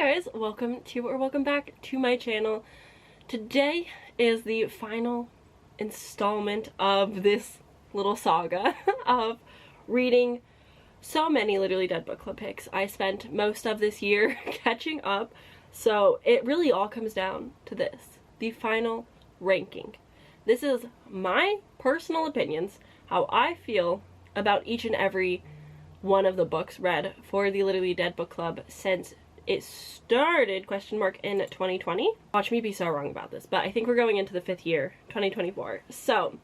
guys, welcome back to my channel. Today is the final installment of this little saga of reading so many Literally Dead book club picks. I spent most of this year catching up, so it really all comes down to this, the final ranking. This is my personal opinions, how I feel about each and every one of the books read for the Literally Dead book club since it started, in 2020. Watch me be so wrong about this, but I think we're going into the 5th year, 2024. So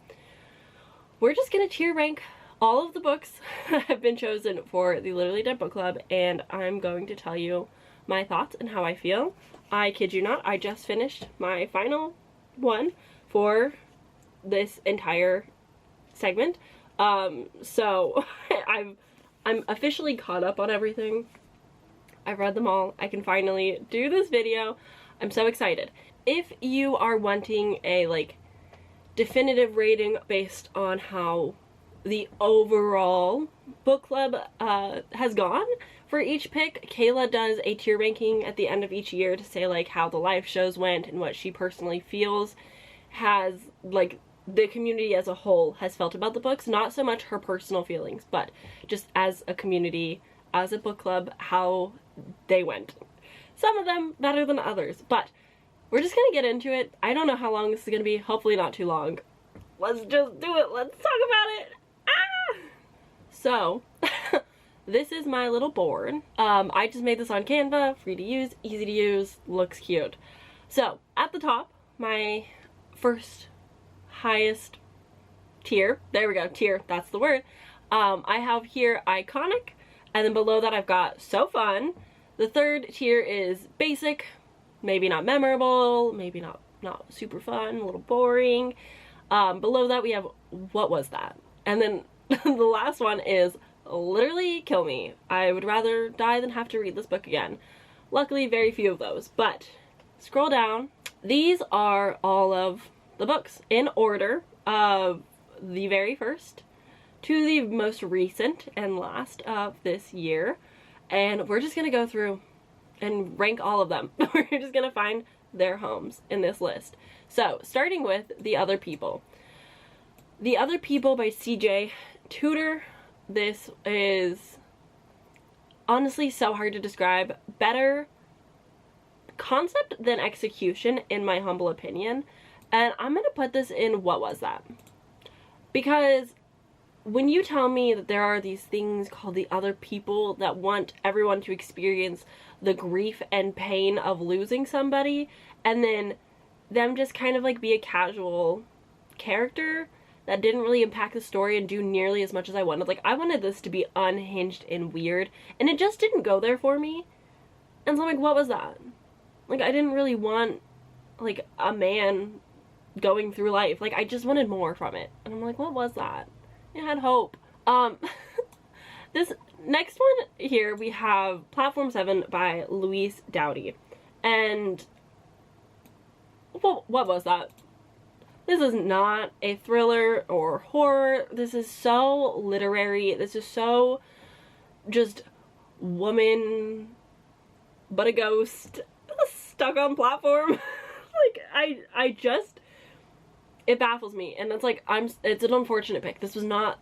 we're just gonna tier rank all of the books that have been chosen for the Literally Dead book club, and I'm going to tell you my thoughts and how I feel. I kid you not, I just finished my final one for this entire segment. So I'm officially caught up on everything. I've read them all. I can finally do this video. I'm so excited. If you are wanting a definitive rating based on how the overall book club has gone for each pick, Kayla does a tier ranking at the end of each year to say how the live shows went and what she personally feels has the community as a whole has felt about the books. Not so much her personal feelings, but just as a community, as a book club, how they went. Some of them better than others, but we're just gonna get into it. I don't know how long this is gonna be, hopefully not too long. Let's just do it, let's talk about it. So this is my little board. I just made this on Canva, free to use, easy to use, looks cute. So at the top, my first highest tier, there we go, tier, that's the word. I have here iconic, and then below that I've got so fun. The third tier is basic, maybe not memorable, maybe not super fun, a little boring. Below that we have what was that? And then the last one is literally kill me. I would rather die than have to read this book again. Luckily very few of those, but scroll down. These are all of the books in order of the very first to the most recent and last of this year, and we're just gonna go through and rank all of them. We're just gonna find their homes in this list. So starting with The Other People. The Other People by CJ Tudor. This is honestly so hard to describe. Better concept than execution in my humble opinion, and I'm gonna put this in what was that, because when you tell me that there are these things called the other people that want everyone to experience the grief and pain of losing somebody, and then them just kind of be a casual character that didn't really impact the story and do nearly as much as I wanted. I wanted this to be unhinged and weird, and it just didn't go there for me. And so I'm what was that? I didn't really want a man going through life. I just wanted more from it. And I'm what was that? It had hope. This next one here we have Platform 7 by Louise Doughty. And what was that? This is not a thriller or horror. This is so literary. This is so just woman but a ghost stuck on platform. I just, it baffles me, and it's it's an unfortunate pick. This was not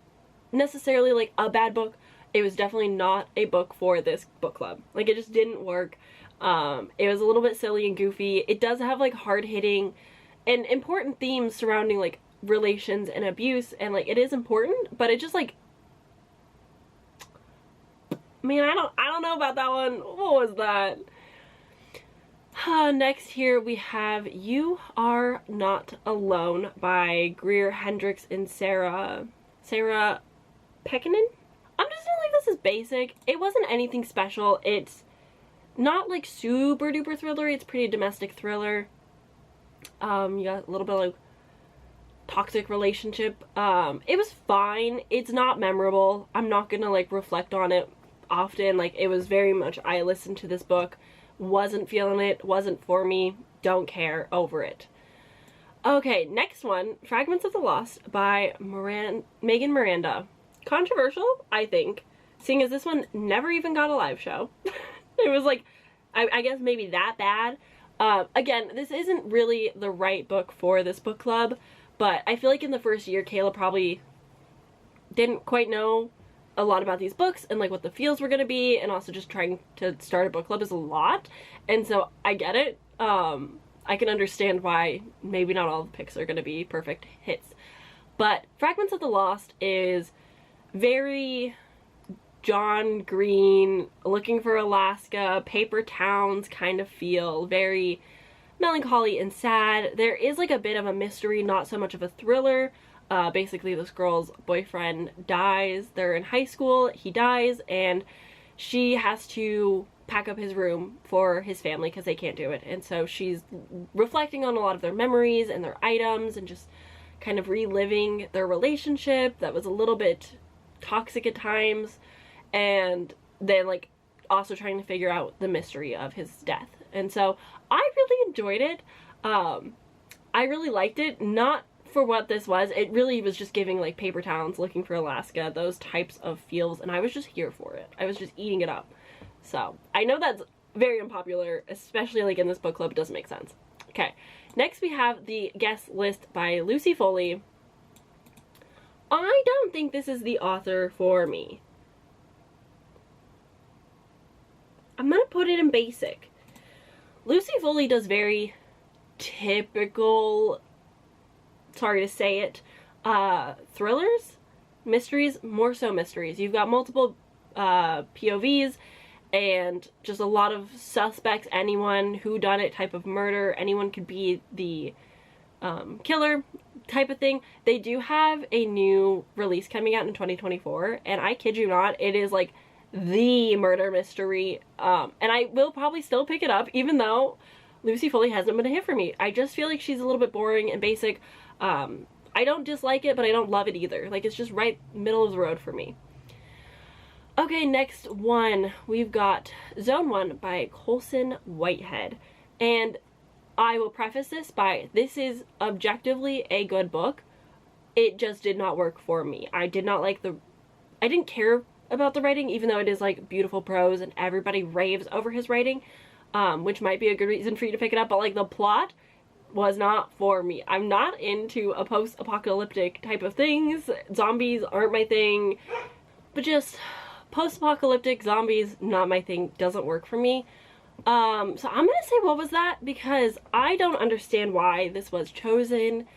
necessarily a bad book. It was definitely not a book for this book club. It just didn't work. It was a little bit silly and goofy. It does have hard-hitting and important themes surrounding relations and abuse, and it is important, but it just man, I don't know about that one. What was that? Next here we have You Are Not Alone by Greer Hendricks and Sarah Pekkanen. I'm just gonna this is basic. It wasn't anything special. It's not super duper thrillery. It's pretty domestic thriller. You got a little bit of toxic relationship. It was fine. It's not memorable. I'm not gonna reflect on it often. It was very much, I listened to this book, wasn't feeling it, wasn't for me, don't care, over it. Okay, next one, Fragments of the Lost by Megan Miranda. Controversial, I think, seeing as this one never even got a live show. It was I guess maybe that bad. Again, this isn't really the right book for this book club, but I feel like in the first year, Kayla probably didn't quite know a lot about these books and like what the feels were gonna be, and also just trying to start a book club is a lot, and so I get it. I can understand why maybe not all the picks are gonna be perfect hits. But Fragments of the Lost is very John Green, Looking for Alaska, Paper Towns kind of feel, very melancholy and sad. There is like a bit of a mystery, not so much of a thriller. Basically this girl's boyfriend dies. They're in high school, he dies, and she has to pack up his room for his family because they can't do it. And so she's reflecting on a lot of their memories and their items and just kind of reliving their relationship that was a little bit toxic at times, and then like also trying to figure out the mystery of his death. And so I really enjoyed it. I really liked it, not for what this was. It really was just giving like Paper Towns, Looking for Alaska, those types of feels, and I was just here for it. I was just eating it up. So I know that's very unpopular, especially like in this book club. It doesn't make sense. Okay, next we have the guest list by Lucy Foley. I don't think this is the author for me. I'm gonna put it in basic. Lucy Foley does very typical, sorry to say it, thrillers, mysteries, more so mysteries. You've got multiple POVs and just a lot of suspects, anyone, whodunit type of murder, anyone could be the killer type of thing. They do have a new release coming out in 2024, and I kid you not, it is like the murder mystery, and I will probably still pick it up even though Lucy Foley hasn't been a hit for me. I just feel like she's a little bit boring and basic. I don't dislike it, but I don't love it either. Like, it's just right middle of the road for me. Okay, next one, we've got Zone 1 by Colson Whitehead, and I will preface this by, this is objectively a good book. It just did not work for me. I did not like I didn't care about the writing, even though it is like beautiful prose and everybody raves over his writing, which might be a good reason for you to pick it up, but like the plot was not for me. I'm not into a post-apocalyptic type of things. Zombies aren't my thing, but just post-apocalyptic zombies, not my thing, doesn't work for me. So I'm gonna say, what was that? Because I don't understand why this was chosen.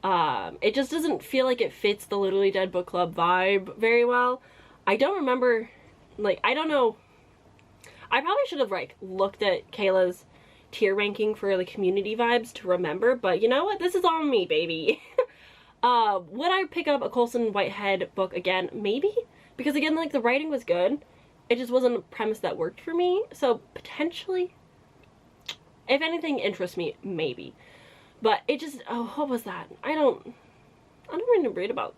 It just doesn't feel like it fits the Literally Dead Book Club vibe very well. I don't remember, like, I don't know. I probably should have, like, looked at Kayla's tier ranking for the community vibes to remember, but you know what? This is on me, baby. Would I pick up a Colson Whitehead book again? Maybe? Because again, like, the writing was good. It just wasn't a premise that worked for me. So potentially, if anything interests me, maybe. But it just, oh, what was that? I don't want to read about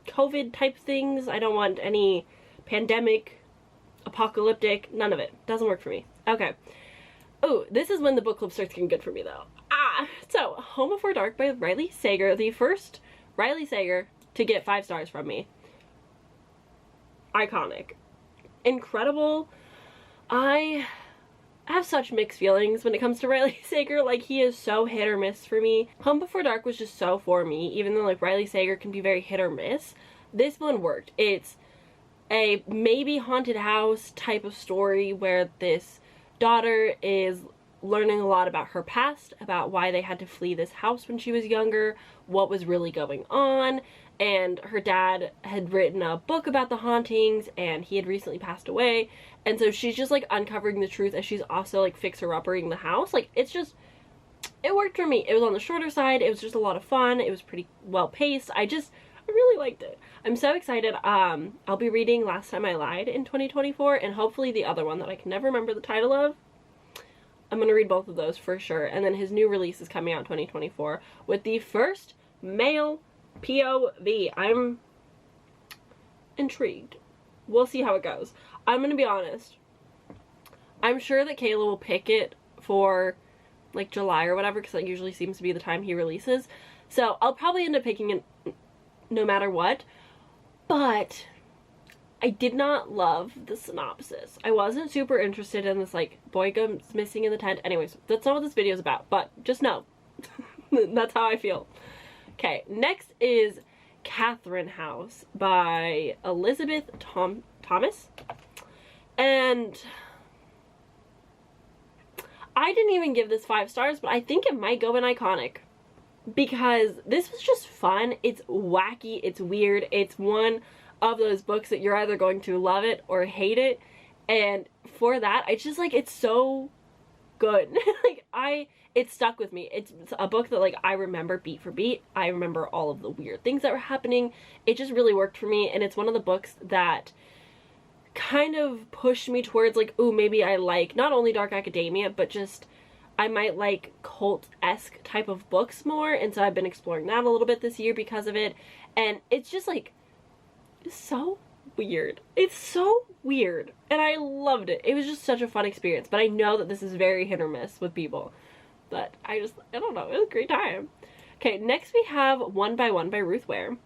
COVID type things. I don't want any pandemic, apocalyptic, none of it. Doesn't work for me. Okay. Oh, this is when the book club starts getting good for me though. So Home Before Dark by Riley Sager, the first Riley Sager to get 5 stars from me. Iconic. Incredible. I have such mixed feelings when it comes to Riley Sager. Like, he is so hit or miss for me. Home Before Dark was just so for me, even though like Riley Sager can be very hit or miss. This one worked. It's a maybe haunted house type of story where this daughter is learning a lot about her past, about why they had to flee this house when she was younger, what was really going on, and her dad had written a book about the hauntings and he had recently passed away, and so she's just like uncovering the truth as she's also like fixer-uppering the house. Like, it's just, it worked for me. It was on the shorter side, it was just a lot of fun, it was pretty well paced. I really liked it. I'm so excited. I'll be reading Last Time I Lied in 2024, and hopefully the other one that I can never remember the title of. I'm gonna read both of those for sure. And then his new release is coming out in 2024 with the first male POV. I'm intrigued. We'll see how it goes. I'm gonna be honest. I'm sure that Kayla will pick it for like July or whatever, because that usually seems to be the time he releases. So I'll probably end up picking it no matter what. But I did not love the synopsis. I wasn't super interested in this, like, boy goes missing in the tent. Anyways, that's not what this video is about, but just know. That's how I feel. Okay, next is Catherine House by Elizabeth Thomas. And I didn't even give this 5 stars, but I think it might go in iconic. Because this was just fun. It's wacky. It's weird. It's one of those books that you're either going to love it or hate it. And for that, it's just like, it's so good. Like, it stuck with me. It's a book that, like, I remember beat for beat. I remember all of the weird things that were happening. It just really worked for me. And it's one of the books that kind of pushed me towards, like, ooh, maybe I like not only dark academia, but just I might like cult-esque type of books more. And so I've been exploring that a little bit this year because of it. And it's just like, so weird. It's so weird. And I loved it. It was just such a fun experience. But I know that this is very hit or miss with people. But I don't know. It was a great time. Okay, next we have One by One by Ruth Ware.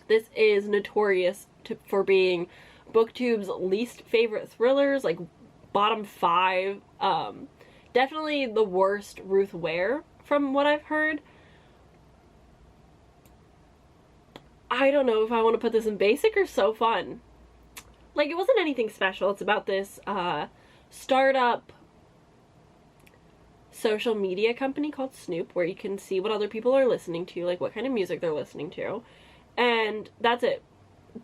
This is notorious for being BookTube's least favorite thrillers, like bottom 5. Definitely the worst Ruth Ware from what I've heard. I don't know if I want to put this in basic or so fun. Like, it wasn't anything special. It's about this startup social media company called Snoop, where you can see what other people are listening to, like what kind of music they're listening to. And that's it.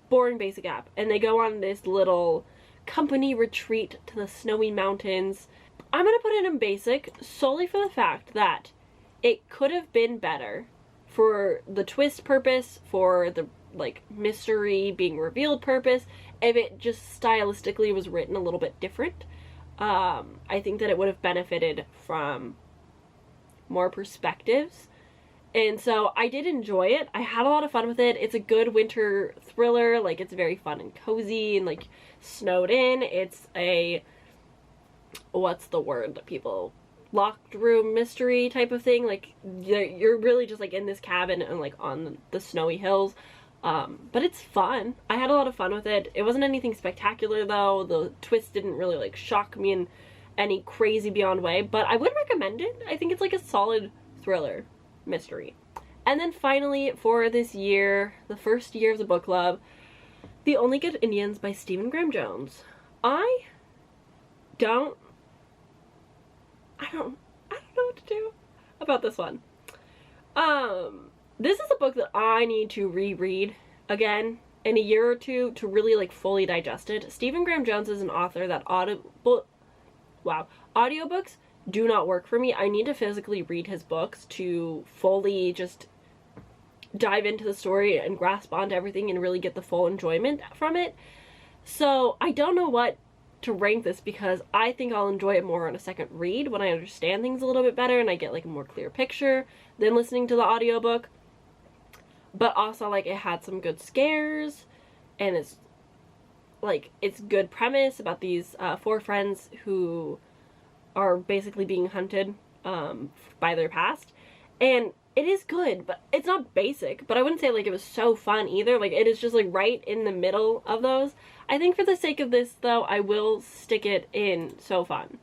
Boring basic app. And they go on this little company retreat to the snowy mountains. I'm gonna put it in basic solely for the fact that it could have been better for the twist purpose, for the, like, mystery being revealed purpose, if it just stylistically was written a little bit different. I think that it would have benefited from more perspectives. And so I did enjoy it. I had a lot of fun with it. It's a good winter thriller. Like, it's very fun and cozy and, like, snowed in. It's a, what's the word that people, locked room mystery type of thing. Like, you're really just, like, in this cabin and, like, on the snowy hills. But it's fun. I had a lot of fun with it. It wasn't anything spectacular, though. The twist didn't really, like, shock me in any crazy beyond way. But I would recommend it. I think it's, like, a solid thriller mystery. And then finally, for this year, the first year of the book club, The Only Good Indians by Stephen Graham Jones. I don't know what to do about this one. This is a book that I need to reread again in a year or two to really, like, fully digest it. Stephen Graham Jones is an author that audiobooks do not work for me. I need to physically read his books to fully just dive into the story and grasp onto everything and really get the full enjoyment from it. So I don't know what to rank this, because I think I'll enjoy it more on a second read when I understand things a little bit better and I get, like, a more clear picture than listening to the audiobook. But also, like, it had some good scares, and it's, like, it's good premise about these 4 friends who are basically being hunted by their past. And it is good, but it's not basic. But I wouldn't say, like, it was so fun either. Like, it is just, like, right in the middle of those. I think for the sake of this, though, I will stick it in so fun.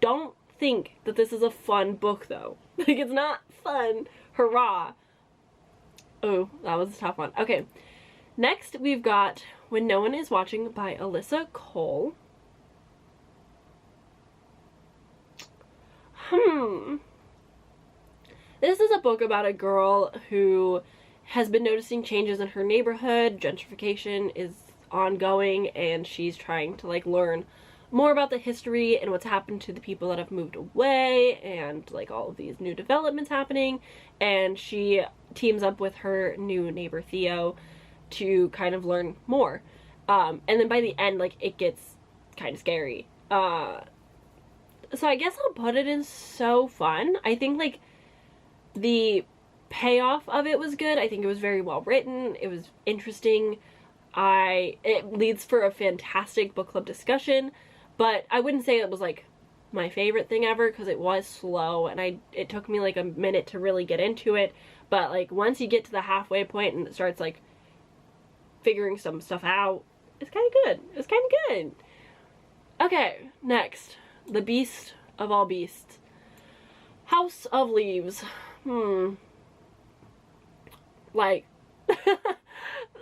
Don't think that this is a fun book, though. Like, it's not fun. Hurrah. Oh, that was a tough one. Okay. Next, we've got When No One Is Watching by Alyssa Cole. This is a book about a girl who has been noticing changes in her neighborhood. Gentrification is ongoing, and she's trying to, like, learn more about the history and what's happened to the people that have moved away, and, like, all of these new developments happening. And she teams up with her new neighbor Theo to kind of learn more. And then by the end, like, it gets kind of scary. So I guess I'll put it in so fun. I think, like, the payoff of it was good. I think it was very well written. It was interesting. It leads for a fantastic book club discussion, but I wouldn't say it was, like, my favorite thing ever, because it was slow, and it took me, like, a minute to really get into it. But, like, once you get to the halfway point and it starts, like, figuring some stuff out, It's kind of good. It's kind of good. Okay, next. The beast of all beasts. House of Leaves. Like,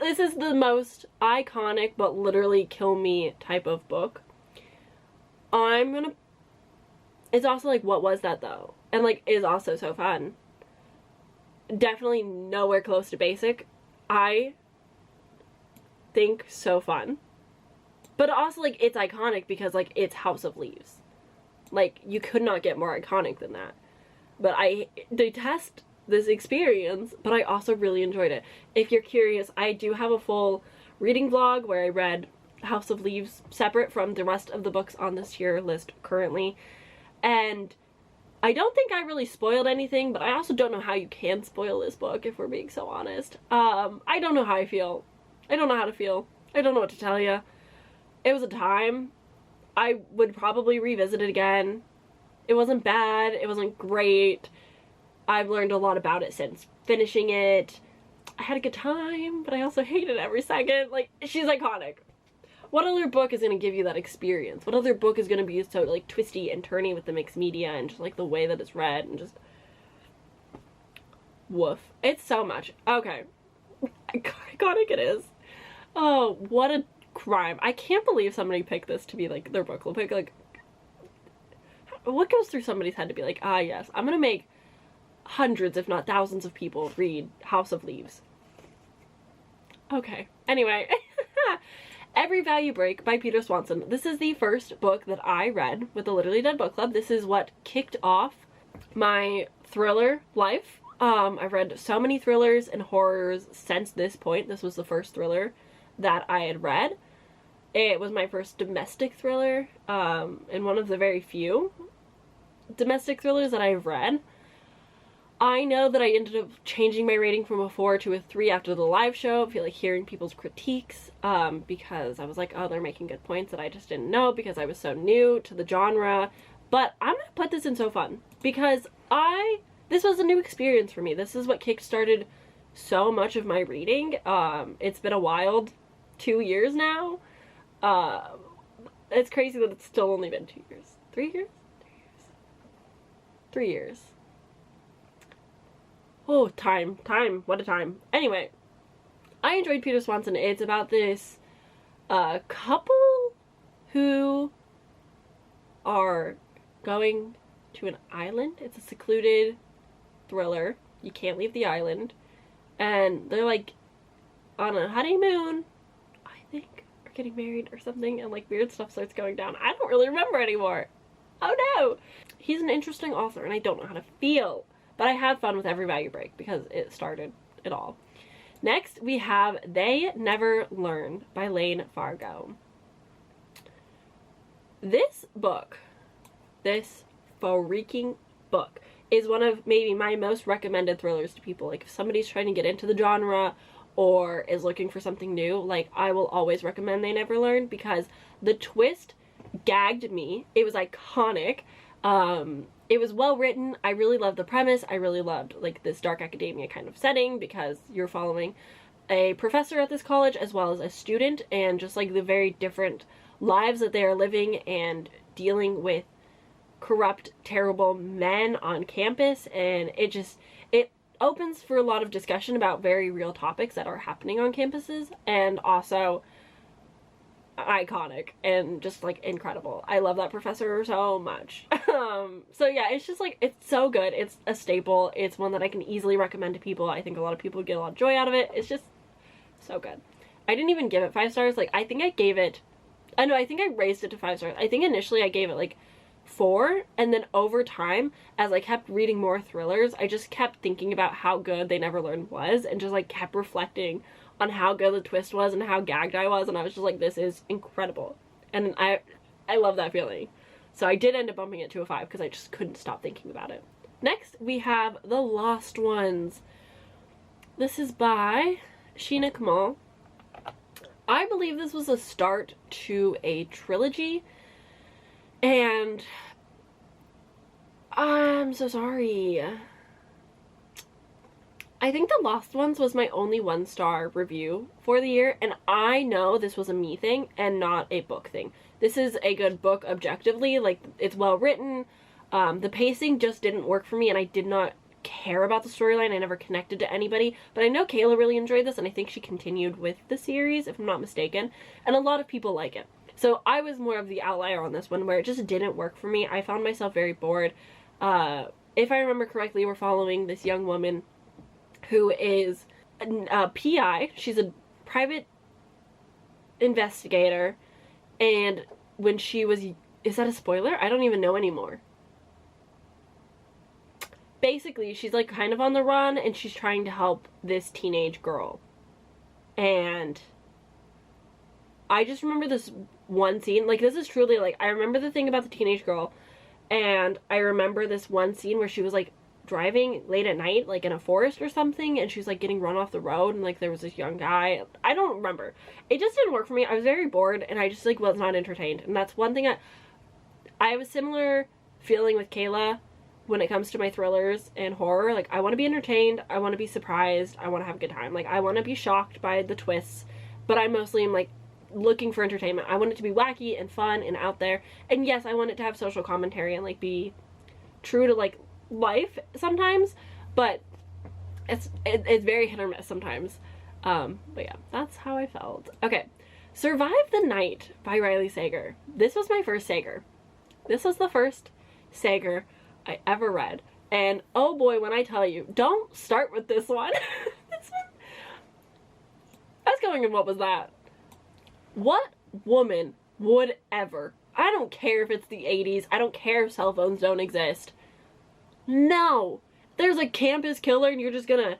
this is the most iconic but literally kill me type of book. It's also like, what was that though? And like, is also so fun. Definitely nowhere close to basic. I think so fun. But also, like, it's iconic because, like, it's House of Leaves. Like, you could not get more iconic than that. But I detest this experience, but I also really enjoyed it. If you're curious, I do have a full reading vlog where I read House of Leaves separate from the rest of the books on this tier list currently. And I don't think I really spoiled anything, but I also don't know how you can spoil this book, if we're being so honest. I don't know how I feel. I don't know how to feel. I don't know what to tell you. It was a time. I would probably revisit it again. It wasn't bad. It wasn't great. I've learned a lot about it since finishing it. I had a good time, but I also hated every second. Like, she's iconic. What other book is going to give you that experience? What other book is going to be so, like, twisty and turny with the mixed media and just, like, the way that it's read and just... woof. It's so much. Okay. Iconic it is. Oh, what a crime. I can't believe somebody picked this to be, like, their book club pick. Like, what goes through somebody's head to be like, ah, yes, I'm gonna make hundreds, if not thousands of people read House of Leaves. Okay. Anyway. Every Value Break by Peter Swanson. This is the first book that I read with the Literally Dead Book Club. This is what kicked off my thriller life. I've read so many thrillers and horrors since this point. This was the first thriller that I had read. It was my first domestic thriller, and one of the very few domestic thrillers that I've read. I know that I ended up changing my rating from a 4 to a 3 after the live show. I feel like hearing people's critiques, because I was like, oh, they're making good points that I just didn't know because I was so new to the genre. But I'm gonna put this in so fun because this was a new experience for me. This is what kickstarted so much of my reading. It's been a wild 2 years now. It's crazy that it's still only been 2 years. 3 years? 3 years. Oh, time. What a time. Anyway, I enjoyed Peter Swanson. It's about this couple who are going to an island. It's a secluded thriller. You can't leave the island. And they're like on a honeymoon, I think, or getting married or something, and like weird stuff starts going down. I don't really remember anymore. Oh no! He's an interesting author and I don't know how to feel. But I had fun with Every Value Break because it started it all. Next, we have They Never Learn by Lane Fargo. This book, this freaking book, is one of maybe my most recommended thrillers to people. Like, if somebody's trying to get into the genre or is looking for something new, like, I will always recommend They Never Learn because the twist gagged me. It was iconic. It was well written. I really loved the premise. I really loved like this dark academia kind of setting because you're following a professor at this college as well as a student and just like the very different lives that they are living and dealing with corrupt, terrible men on campus. And it opens for a lot of discussion about very real topics that are happening on campuses and also iconic and just like incredible. I love that professor so much. So yeah, it's just like, it's so good. It's a staple. It's one that I can easily recommend to people. I think a lot of people get a lot of joy out of it. It's just so good. I didn't even give it 5 stars. Like, I think I gave it, I think I raised it to 5 stars. I think initially I gave it like 4, and then over time, as I kept reading more thrillers, I just kept thinking about how good They Never Learned was and just like kept reflecting on how good the twist was and how gagged I was, and I was just like, this is incredible. And I love that feeling. So I did end up bumping it to a 5 because I just couldn't stop thinking about it. Next, we have The Lost Ones. This is by Sheena Kamal. I believe this was a start to a trilogy, and I'm so sorry. I think The Lost Ones was my only 1-star review for the year, and I know this was a me thing and not a book thing. This is a good book objectively, like, it's well written. The pacing just didn't work for me, and I did not care about the storyline. I never connected to anybody, but I know Kayla really enjoyed this, and I think she continued with the series, if I'm not mistaken, and a lot of people like it. So I was more of the outlier on this one, where it just didn't work for me. I found myself very bored. If I remember correctly, we're following this young woman who is a PI. She's a private investigator, and when she was... Is that a spoiler? I don't even know anymore. Basically, she's like kind of on the run, and she's trying to help this teenage girl. And I just remember this one scene. Like, this is truly, like, I remember the thing about the teenage girl, and I remember this one scene where she was, like, driving late at night, like in a forest or something, and she was like getting run off the road, and like there was this young guy. I don't remember. It just didn't work for me. I was very bored, and I just like was not entertained. And that's one thing I have a similar feeling with Kayla when it comes to my thrillers and horror. Like, I want to be entertained, I want to be surprised, I want to have a good time. Like, I want to be shocked by the twists, but I mostly am like looking for entertainment. I want it to be wacky and fun and out there. And yes, I want it to have social commentary and like be true to like life sometimes, but it's very hit or miss sometimes. But yeah, that's how I felt. Okay, Survive the Night by Riley Sager. This was my first Sager. This was the first Sager I ever read, and oh boy, when I tell you, don't start with this one. This one, I was going in, what was that? What woman would ever, I don't care if it's the 80s, I don't care if cell phones don't exist, no, there's a campus killer and you're just gonna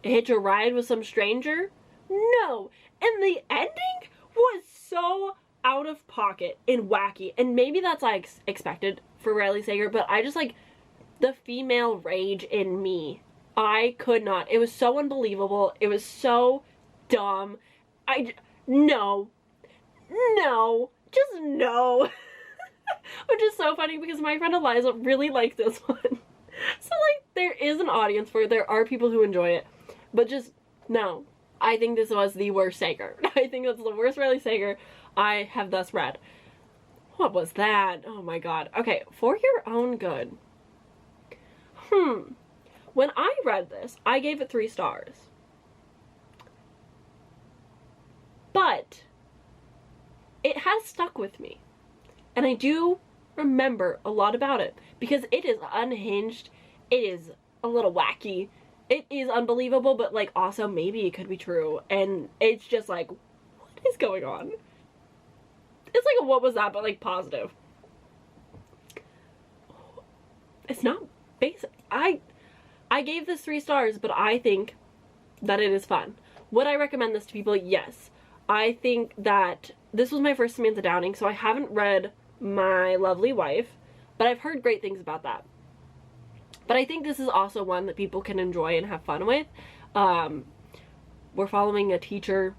hitch a ride with some stranger? No. And the ending was so out of pocket and wacky, and maybe that's like expected for Riley Sager, but I just like the female rage in me. I could not. It was so unbelievable. It was so dumb. No, just no. Which is so funny because my friend Eliza really liked this one. So, like, there is an audience for it. There are people who enjoy it. But just, no. I think this was the worst Sager. I think that's the worst Riley Sager I have thus read. What was that? Oh my god. Okay, For Your Own Good. When I read this, I gave it 3 stars. But it has stuck with me. And I do remember a lot about it because it is unhinged, it is a little wacky, it is unbelievable, but like also maybe it could be true, and it's just like, what is going on? It's like a what was that, but like positive. It's not basic. I gave this 3 stars, but I think that it is fun. Would I recommend this to people? Yes. I think that this was my first Samantha Downing, so I haven't read My Lovely Wife, but I've heard great things about that. But I think this is also one that people can enjoy and have fun with. We're following a teacher,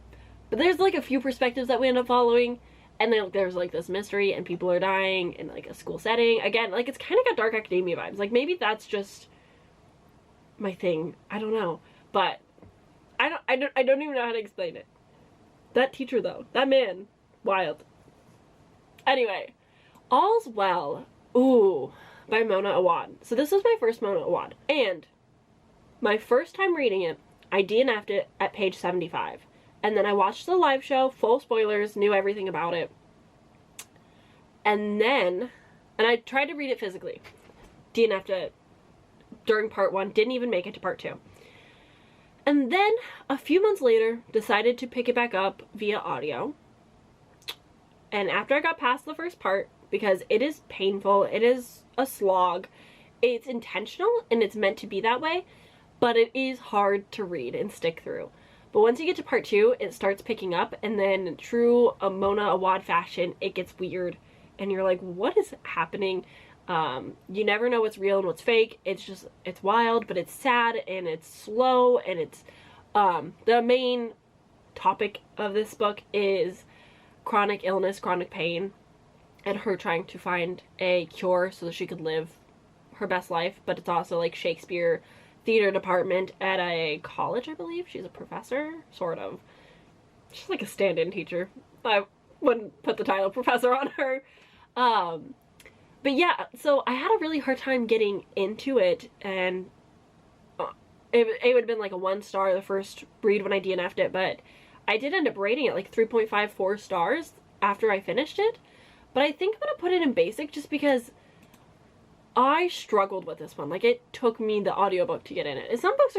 but there's like a few perspectives that we end up following, and then there's like this mystery and people are dying in like a school setting. Again, like it's kind of got Dark Academia vibes. Like maybe that's just my thing. I don't know, but I don't even know how to explain it. That teacher though, that man, wild. Anyway, All's Well, ooh, by Mona Awad. So this was my first Mona Awad, and my first time reading it, I DNF'd it at page 75. And then I watched the live show, full spoilers, knew everything about it. And I tried to read it physically. DNF'd it during part 1, didn't even make it to part 2. And then, a few months later, decided to pick it back up via audio. And after I got past the first part, because it is painful, it is a slog, it's intentional, and it's meant to be that way, but it is hard to read and stick through. But once you get to part 2, it starts picking up, and then true Mona Awad fashion, it gets weird, and you're like, what is happening? You never know what's real and what's fake. It's wild, but it's sad, and it's slow, and it's, the main topic of this book is chronic illness, chronic pain, and her trying to find a cure so that she could live her best life, but it's also like Shakespeare theater department at a college, I believe. She's a professor, sort of. She's like a stand-in teacher. I wouldn't put the title professor on her. But yeah, so I had a really hard time getting into it, and it would have been like a 1 star the first read when I DNF'd it, but I did end up rating it like 3.54 stars after I finished it. But I think I'm gonna put it in basic just because I struggled with this one. Like, it took me the audiobook to get in it. And some books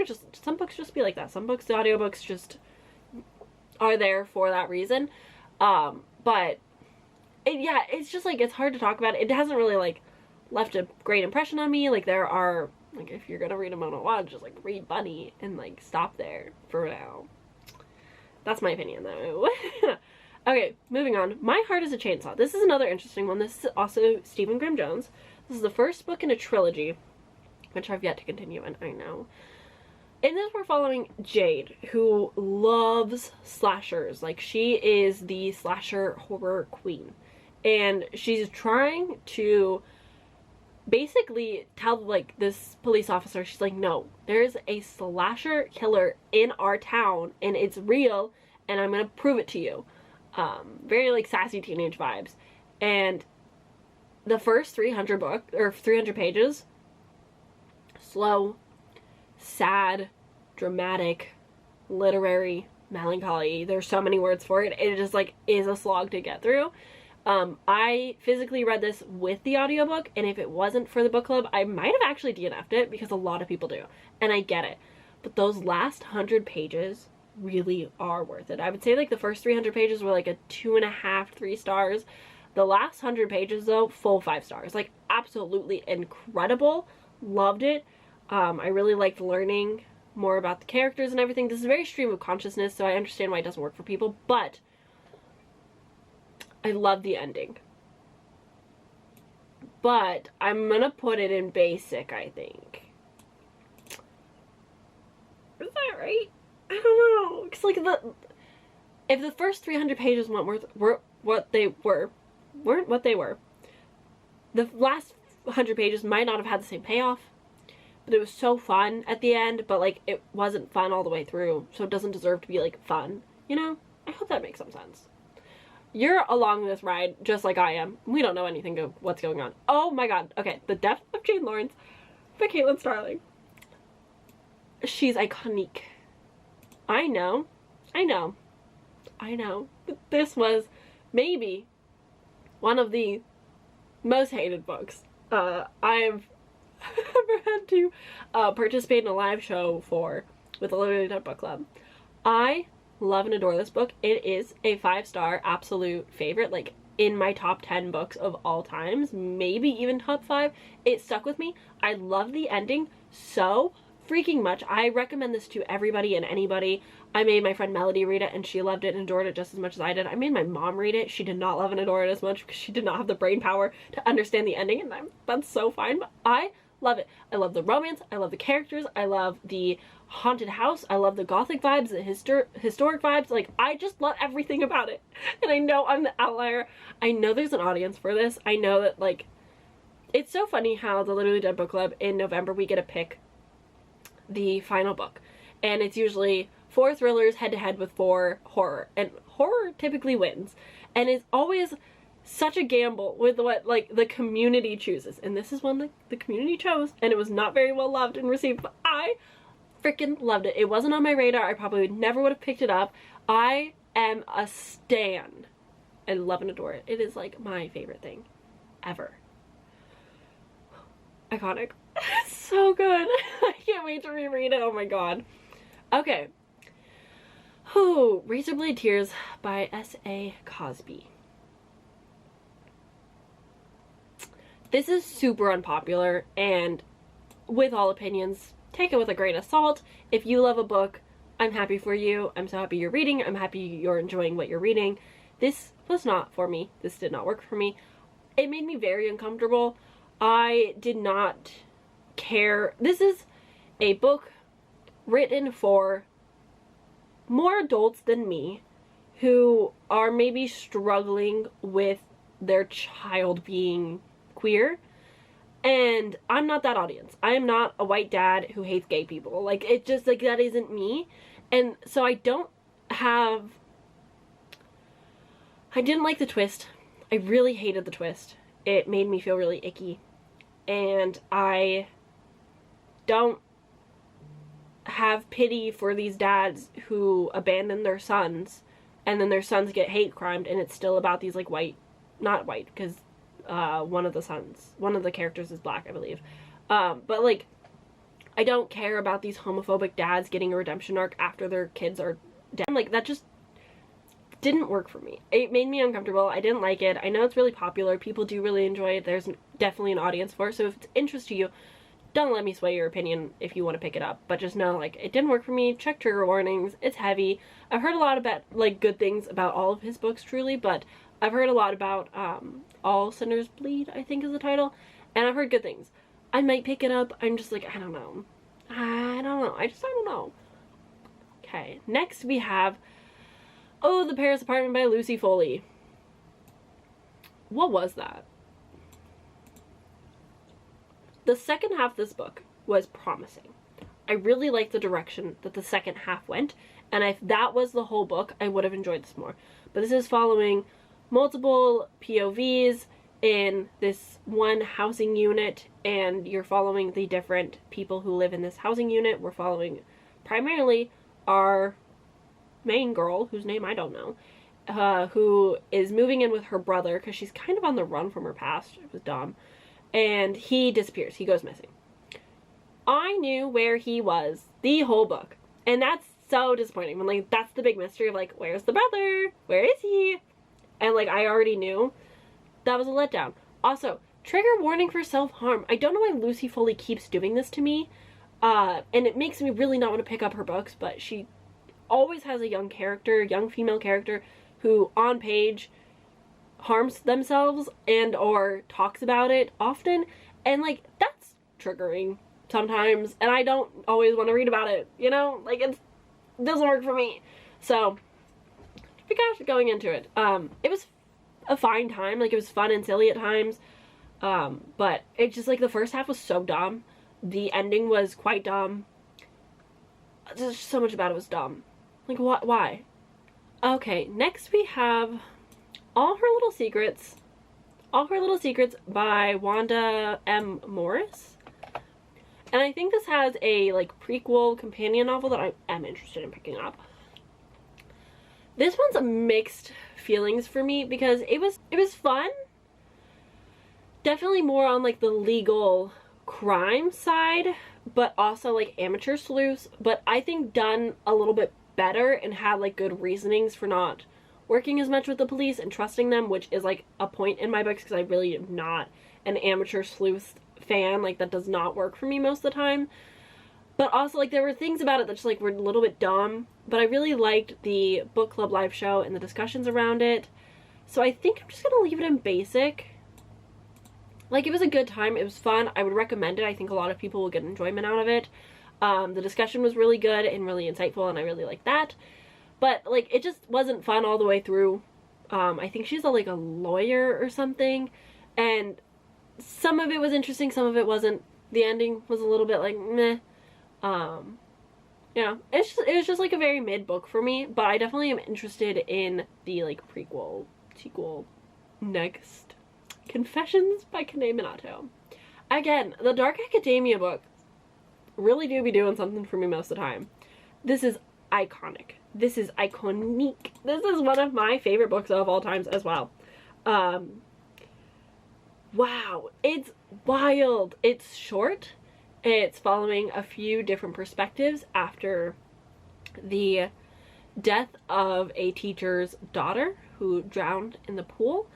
just be like that. Some books, the audiobooks just are there for that reason. But yeah, it's just like, it's hard to talk about. It hasn't really like left a great impression on me. Like, there are, like, if you're gonna read a monologue, just like read Bunny and like stop there for now. That's my opinion though. Okay, moving on. My Heart is a Chainsaw. This is another interesting one. This is also Stephen Graham Jones. This is the first book in a trilogy, which I've yet to continue in, I know. In this, we're following Jade, who loves slashers. Like, she is the slasher horror queen. And she's trying to basically tell, like, this police officer, she's like, no, there's a slasher killer in our town, and it's real, and I'm gonna prove it to you. Very, like, sassy teenage vibes. And the first 300 pages, slow, sad, dramatic, literary, melancholy. There's so many words for it. It just, like, is a slog to get through. I physically read this with the audiobook, and if it wasn't for the book club, I might have actually DNF'd it, because a lot of people do, and I get it. But those last 100 pages really are worth it. I would say, like, the first 300 pages were like a 2.5, 3 stars. The last 100 pages, though, full 5 stars. Like, absolutely incredible. Loved it. I really liked learning more about the characters and everything. This is very stream of consciousness, so I understand why it doesn't work for people, but I love the ending. But I'm gonna put it in basic, I think. Is that right? I don't know. Because, like, if the first 300 pages weren't what they were, the last 100 pages might not have had the same payoff, but it was so fun at the end, but, like, it wasn't fun all the way through, so it doesn't deserve to be, like, fun, you know? I hope that makes some sense. You're along this ride just like I am. We don't know anything of what's going on. Oh my god. Okay, The Death of Jane Lawrence by Caitlin Starling. She's iconic. I know. This was maybe one of the most hated books I've ever had to participate in a live show for with the Literally Dead Book Club. I love and adore this book. It is a 5-star absolute favorite, like in my top 10 books of all times, maybe even top 5. It stuck with me. I love the ending so freaking much. I recommend this to everybody and anybody. I made my friend Melody read it, and she loved it and adored it just as much as I did. I made my mom read it. She did not love and adore it as much because she did not have the brain power to understand the ending, and that's so fine, but I love it. I love the romance. I love the characters. I love the haunted house. I love the gothic vibes, the historic vibes. Like, I just love everything about it. And I know I'm the outlier. I know there's an audience for this. I know that, like, it's so funny how the Literally Dead Book Club, in November, we get to pick the final book. And it's usually 4 thrillers head-to-head with 4 horror. And horror typically wins. And it's always such a gamble with what, like, the community chooses. And this is one that the community chose, and it was not very well loved and received, but I freaking loved it. It wasn't on my radar. I probably never would have picked it up. I am a stan. I love and adore it. It is, like, my favorite thing ever. Iconic. So good. I can't wait to reread it. Oh my god. Okay. Razorblade Tears by S.A. Cosby. This is super unpopular, and with all opinions, take it with a grain of salt. If you love a book, I'm happy for you. I'm so happy you're reading. I'm happy you're enjoying what you're reading. This was not for me. This did not work for me. It made me very uncomfortable. I did not care. This is a book written for more adults than me who are maybe struggling with their child being queer. And I'm not that audience. I am not a white dad who hates gay people. Like, it just, like, that isn't me. And so I didn't like the twist. I really hated the twist. It made me feel really icky. And I don't have pity for these dads who abandon their sons, and then their sons get hate crimed, and it's still about these, like, not white, because one of the characters is black, I believe. But, like, I don't care about these homophobic dads getting a redemption arc after their kids are dead. Like, that just didn't work for me. It made me uncomfortable. I didn't like it. I know it's really popular. People do really enjoy it. There's definitely an audience for it. So if it's interest to you, don't let me sway your opinion if you want to pick it up. But just know, like, it didn't work for me. Check trigger warnings. It's heavy. I've heard a lot about, like, good things about all of his books, truly, but I've heard a lot about All Sinners Bleed, I think is the title, and I've heard good things. I might pick it up. I'm just like, I don't know. I don't know. Okay, next we have The Paris Apartment by Lucy Foley. What was that? The second half of this book was promising. I really liked the direction that the second half went, and if that was the whole book, I would have enjoyed this more. But this is following multiple POVs in this one housing unit, and you're following the different people who live in this housing unit. We're following primarily our main girl, whose name I don't know, who is moving in with her brother because she's kind of on the run from her past. It was dumb. And he disappears. He goes missing. I knew where he was the whole book. And that's so disappointing. When, like, that's the big mystery of, like, where's the brother? Where is he? And, like, I already knew. That was a letdown. Also, trigger warning for self-harm. I don't know why Lucy Foley keeps doing this to me. And it makes me really not want to pick up her books, but she always has a young female character, who on page harms themselves and or talks about it often, and, like, that's triggering sometimes, and I don't always want to read about it, you know? Like, it doesn't work for me. So, gosh, going into it, it was a fine time. Like, it was fun and silly at times, but it just, like, the first half was so dumb. The ending was quite dumb. There's just so much about it was dumb. Like, what? Why? Okay, next we have All Her Little Secrets by Wanda M. Morris. And I think this has a, like, prequel companion novel that I am interested in picking up. This one's mixed feelings for me because it was fun. Definitely more on, like, the legal crime side, but also, like, amateur sleuths, but I think done a little bit better and had, like, good reasonings for not working as much with the police and trusting them, which is, like, a point in my books because I really am not an amateur sleuth fan. Like, that does not work for me most of the time. But also, like, there were things about it that just, like, were a little bit dumb, but I really liked the book club live show and the discussions around it. So I think I'm just gonna leave it in basic. Like, it was a good time. It was fun. I would recommend it. I think a lot of people will get enjoyment out of it. The discussion was really good and really insightful, and I really liked that. But, like, it just wasn't fun all the way through. I think she's like a lawyer or something, and some of it was interesting, some of it wasn't. The ending was a little bit like meh. Yeah, it was just like a very mid book for me, but I definitely am interested in the, like, prequel, sequel, next. Confessions by Kane Minato. Again, the Dark Academia book really do be doing something for me most of the time. This is iconic. This is iconique. This is one of my favorite books of all times as well. Wow, it's wild. It's short. It's following a few different perspectives after the death of a teacher's daughter who drowned in the pool.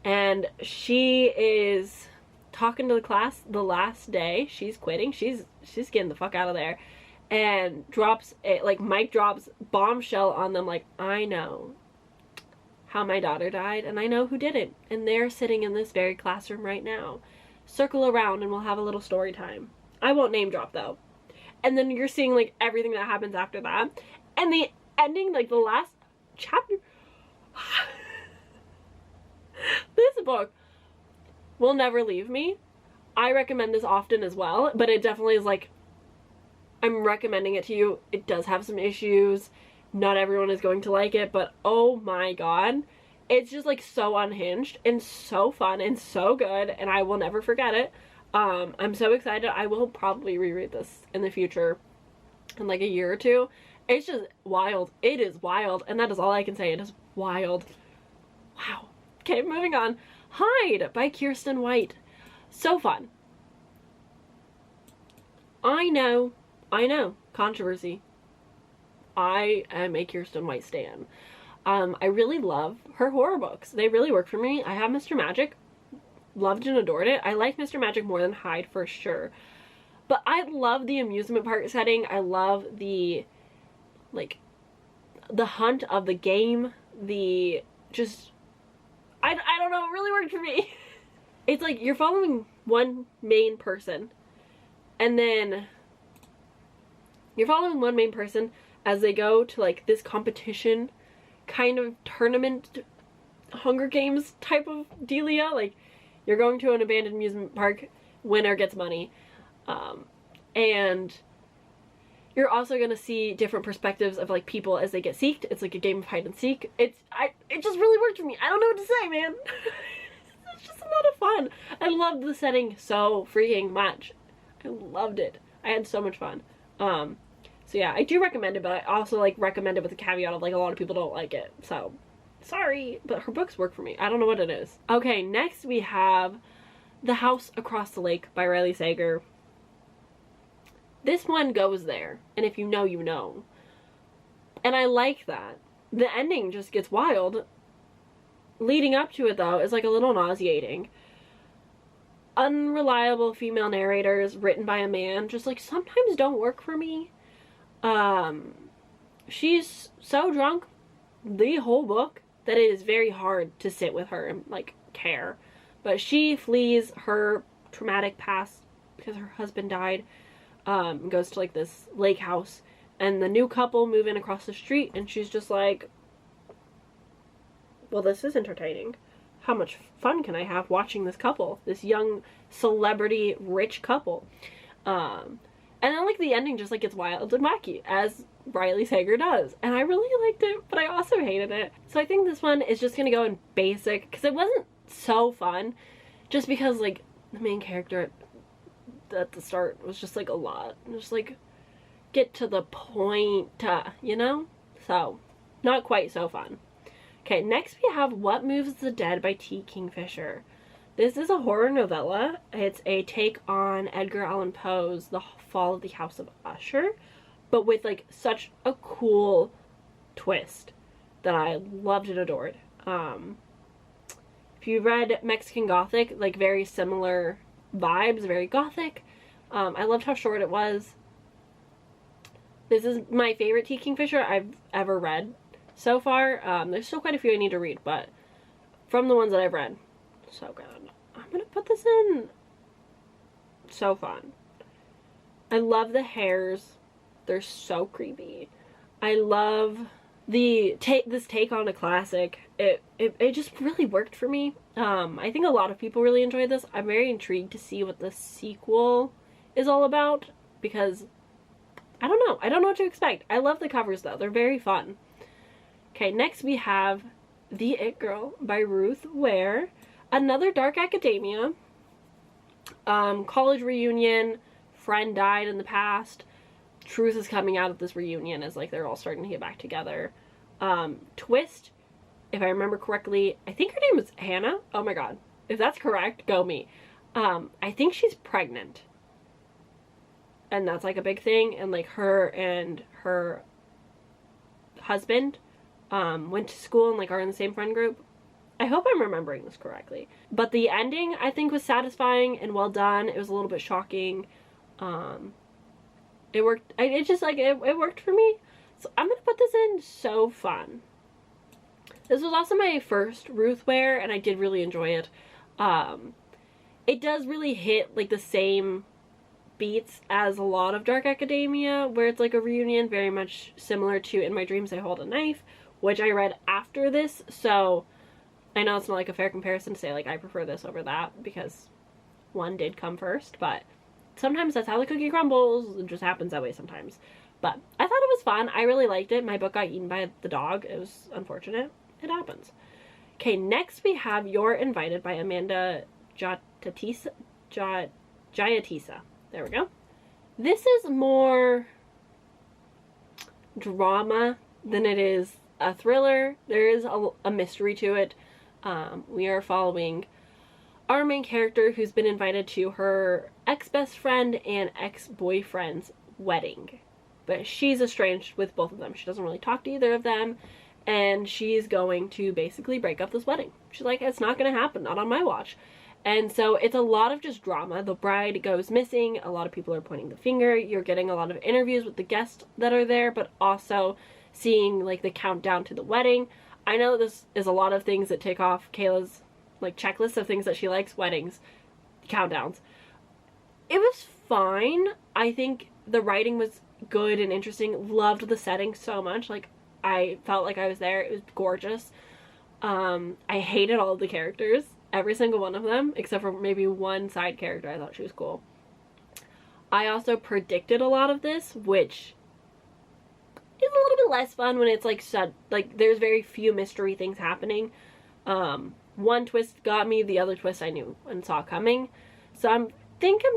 And she is talking to the class the last day. She's quitting. She's getting the fuck out of there. And drops a, like, mic drops bombshell on them, like, I know how my daughter died, and I know who did it. And they're sitting in this very classroom right now. Circle around and we'll have a little story time. I won't name drop, though. And then you're seeing, like, everything that happens after that. And the ending, like, the last chapter. This book will never leave me. I recommend this often as well, but it definitely is like, I'm recommending it to you. It does have some issues. Not everyone is going to like it, but oh my god. It's just like so unhinged and so fun and so good, and I will never forget it. I'm so excited. I will probably reread this in the future in like a year or two. It's just wild. It is wild, and that is all I can say. It is wild. Wow. Okay, moving on. Hide by Kirsten White. So fun. I know. Controversy. I am a Kirsten White stan. I really love her horror books. They really work for me. I have Mr. Magic. Loved and adored it. I like Mr. Magic more than Hyde for sure. But I love the amusement park setting. I love the, like, the hunt of the game. The, just, I don't know, it really worked for me. It's like you're following one main person. And then you're following one main person as they go to, like, this competition kind of tournament, Hunger Games type of dealia. Like, you're going to an abandoned amusement park, winner gets money. And you're also gonna see different perspectives of, like, people as they get seeked. It's like a game of hide and seek. It just really worked for me. I don't know what to say, man. It's just a lot of fun. I loved the setting so freaking much. I loved it. I had so much fun. So yeah, I do recommend it, but I also, like, recommend it with the caveat of, like, a lot of people don't like it. So, sorry, but her books work for me. I don't know what it is. Okay, next we have The House Across the Lake by Riley Sager. This one goes there, and if you know, you know. And I like that. The ending just gets wild. Leading up to it, though, is, like, a little nauseating. Unreliable female narrators written by a man just, like, sometimes don't work for me. She's so drunk the whole book that it is very hard to sit with her and, like, care. But she flees her traumatic past because her husband died, goes to, like, this lake house, and the new couple move in across the street, and she's just like, well, this is entertaining. How much fun can I have watching this couple? This young celebrity rich couple. And then, like, the ending just, like, gets wild and wacky, as Riley Sager does. And I really liked it, but I also hated it. So I think this one is just gonna go in basic, because it wasn't so fun, just because, like, the main character at the start was just, like, a lot. Just, like, get to the point, you know? So, not quite so fun. Okay, next we have What Moves the Dead by T. Kingfisher. This is a horror novella. It's a take on Edgar Allan Poe's The Fall of the House of Usher, but with, like, such a cool twist that I loved and adored. If you read Mexican Gothic, like, very similar vibes, very gothic. I loved how short it was. This is my favorite T. Kingfisher I've ever read so far. There's still quite a few I need to read, but from the ones that I've read, so good. I'm gonna put this in. So fun. I love the hairs. They're so creepy. I love the this take on a classic. It just really worked for me. I think a lot of people really enjoyed this. I'm very intrigued to see what the sequel is all about, because I don't know. I don't know what to expect. I love the covers, though. They're very fun. Okay, next we have The It Girl by Ruth Ware. Another dark academia. College reunion. Friend died in the past. Truth is coming out of this reunion as, like, they're all starting to get back together. Twist, if I remember correctly, I think her name is Hannah. Oh my god. If that's correct, go me. I think she's pregnant. And that's, like, a big thing. And, like, her and her husband went to school and, like, are in the same friend group. I hope I'm remembering this correctly. But the ending, I think, was satisfying and well done. It was a little bit shocking. It worked. It just, like, it worked for me. So I'm gonna put this in. So fun. This was also my first Ruth Ware, and I did really enjoy it. It does really hit, like, the same beats as a lot of dark academia, where it's, like, a reunion, very much similar to In My Dreams I Hold a Knife, which I read after this, so I know it's not, like, a fair comparison to say, like, I prefer this over that, because one did come first, but sometimes that's how the cookie crumbles. It just happens that way sometimes. But I thought it was fun. I really liked it. My book got eaten by the dog. It was unfortunate. It happens. Okay, next we have You're Invited by Amanda Jayatisa. There we go. This is more drama than it is a thriller. There is a mystery to it. We are following our main character who's been invited to her ex-best friend and ex-boyfriend's wedding. But she's estranged with both of them. She doesn't really talk to either of them. And she's going to basically break up this wedding. She's like, it's not going to happen. Not on my watch. And so it's a lot of just drama. The bride goes missing. A lot of people are pointing the finger. You're getting a lot of interviews with the guests that are there. But also seeing like the countdown to the wedding. I know this is a lot of things that tick off Kayla's like checklist of things that she likes. Weddings. Countdowns. It was fine. I think the writing was good and interesting. Loved the setting so much. Like, I felt like I was there. It was gorgeous. I hated all of the characters. Every single one of them. Except for maybe one side character. I thought she was cool. I also predicted a lot of this, which is a little bit less fun when it's like there's very few mystery things happening. One twist got me. The other twist I knew and saw coming. So I'm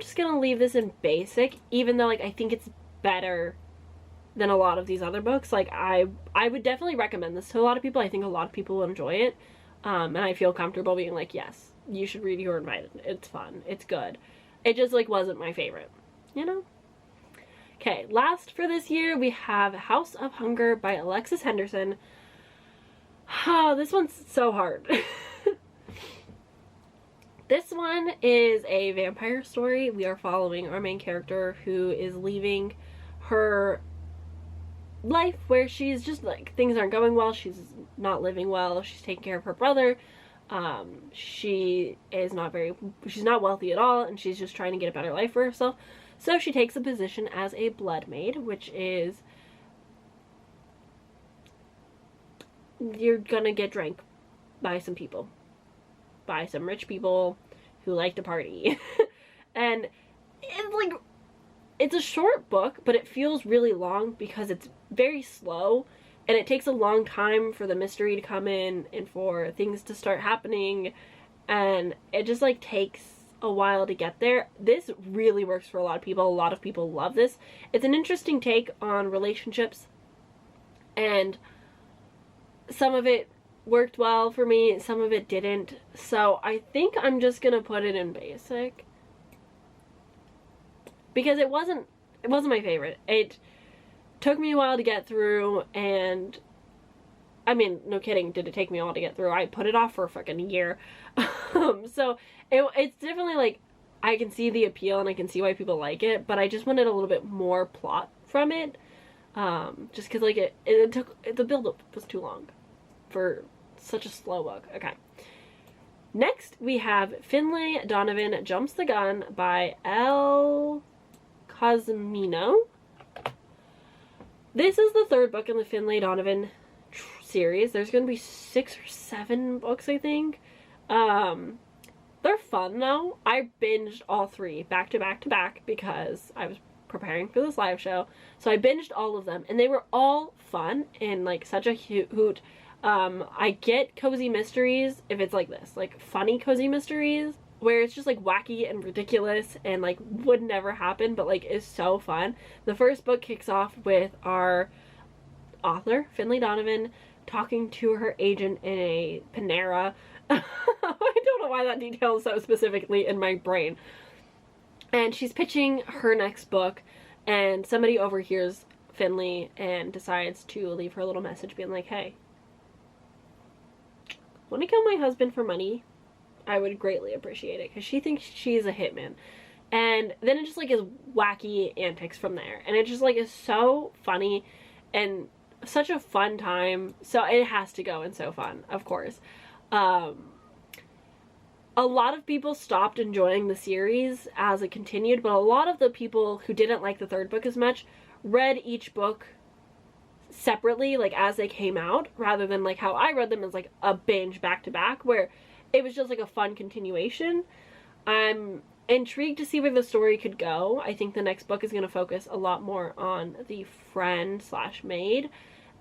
just gonna leave this in basic, even though like I think it's better than a lot of these other books. Like I would definitely recommend this to a lot of people. I think a lot of people will enjoy it. And I feel comfortable being like, yes, you should read You're Invited. It's fun. It's good. It just like wasn't my favorite, you know? Okay, last for this year we have House of Hunger by Alexis Henderson. Oh, this one's so hard. This one is a vampire story. We are following our main character who is leaving her life where she's just like, things aren't going well. She's not living well. She's taking care of her brother. She's not wealthy at all, and she's just trying to get a better life for herself. So she takes a position as a blood maid, which is you're gonna get drank by some people. By some rich people who like to party. And it's like, it's a short book, but it feels really long because it's very slow and it takes a long time for the mystery to come in and for things to start happening, and it just like takes a while to get there. This really works for a lot of people. A lot of people love this. It's an interesting take on relationships, and some of it worked well for me, some of it didn't. So I think I'm just gonna put it in basic because it wasn't my favorite. It took me a while to get through, and I mean, no kidding, did it take me a while to get through? I put it off for a fucking year. So it's definitely like, I can see the appeal and I can see why people like it, but I just wanted a little bit more plot from it. Just because like the build-up was too long for such a slow book. Okay. Next, we have Finlay Donovan Jumps the Gun by L. Cosmino. This is the third book in the Finlay Donovan series. There's going to be 6 or 7 books, I think. They're fun, though. I binged all 3 back to back to back because I was preparing for this live show. So I binged all of them, and they were all fun and like such a hoot. I get cozy mysteries if it's like this, like funny cozy mysteries where it's just like wacky and ridiculous and like would never happen, but like is so fun. The first book kicks off with our author, Finlay Donovan, talking to her agent in a Panera. I don't know why that detail is so specifically in my brain. And she's pitching her next book, and somebody overhears Finlay and decides to leave her a little message being like, hey, want to kill my husband for money? I would greatly appreciate it, because she thinks she's a hitman. And then it just like is wacky antics from there, and it just like is so funny and such a fun time. So it has to go and so fun, of course. A lot of people stopped enjoying the series as it continued, but a lot of the people who didn't like the third book as much read each book separately, like as they came out, rather than like how I read them as like a binge back to back, where it was just like a fun continuation. I'm intrigued to see where the story could go. I think the next book is going to focus a lot more on the friend slash maid,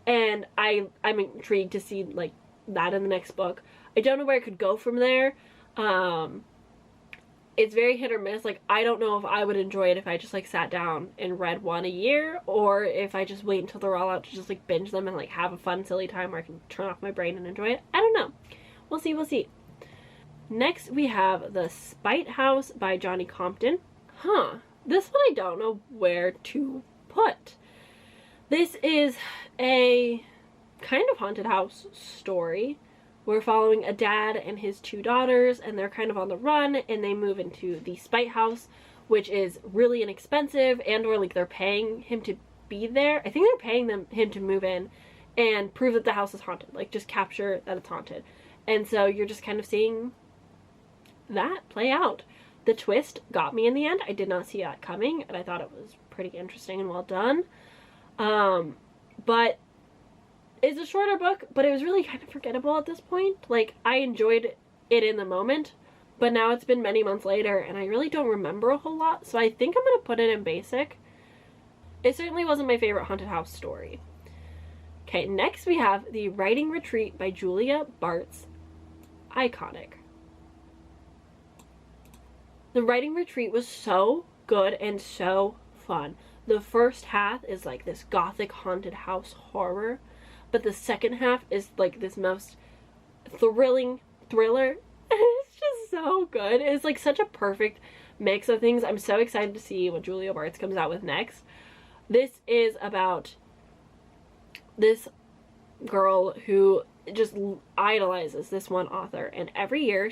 and I'm intrigued to see like that in the next book. I don't know where it could go from there. It's very hit or miss. Like, I don't know if I would enjoy it if I just like sat down and read one a year, or if I just wait until they're all out to just like binge them and like have a fun silly time where I can turn off my brain and enjoy it. I don't know. We'll see, we'll see. Next we have The Spite House by Johnny Compton. This one I don't know where to put. This is a kind of haunted house story. We're following a dad and his 2 daughters, and they're kind of on the run, and they move into the Spite House, which is really inexpensive, and or like they're paying him to be there. I think they're paying him to move in and prove that the house is haunted, like just capture that it's haunted. And so you're just kind of seeing that play out. The twist got me in the end. I did not see that coming, and I thought it was pretty interesting and well done. But it's a shorter book, but it was really kind of forgettable at this point. Like, I enjoyed it in the moment, but now it's been many months later, and I really don't remember a whole lot, so I think I'm going to put it in basic. It certainly wasn't my favorite haunted house story. Okay, next we have The Writing Retreat by Julia Bartz. Iconic. The Writing Retreat was so good and so fun. The first half is like this gothic haunted house horror, but the second half is like this most thrilling thriller. It's just so good. It's like such a perfect mix of things. I'm so excited to see what Julia Bartz comes out with next. This is about this girl who just idolizes this one author, and every year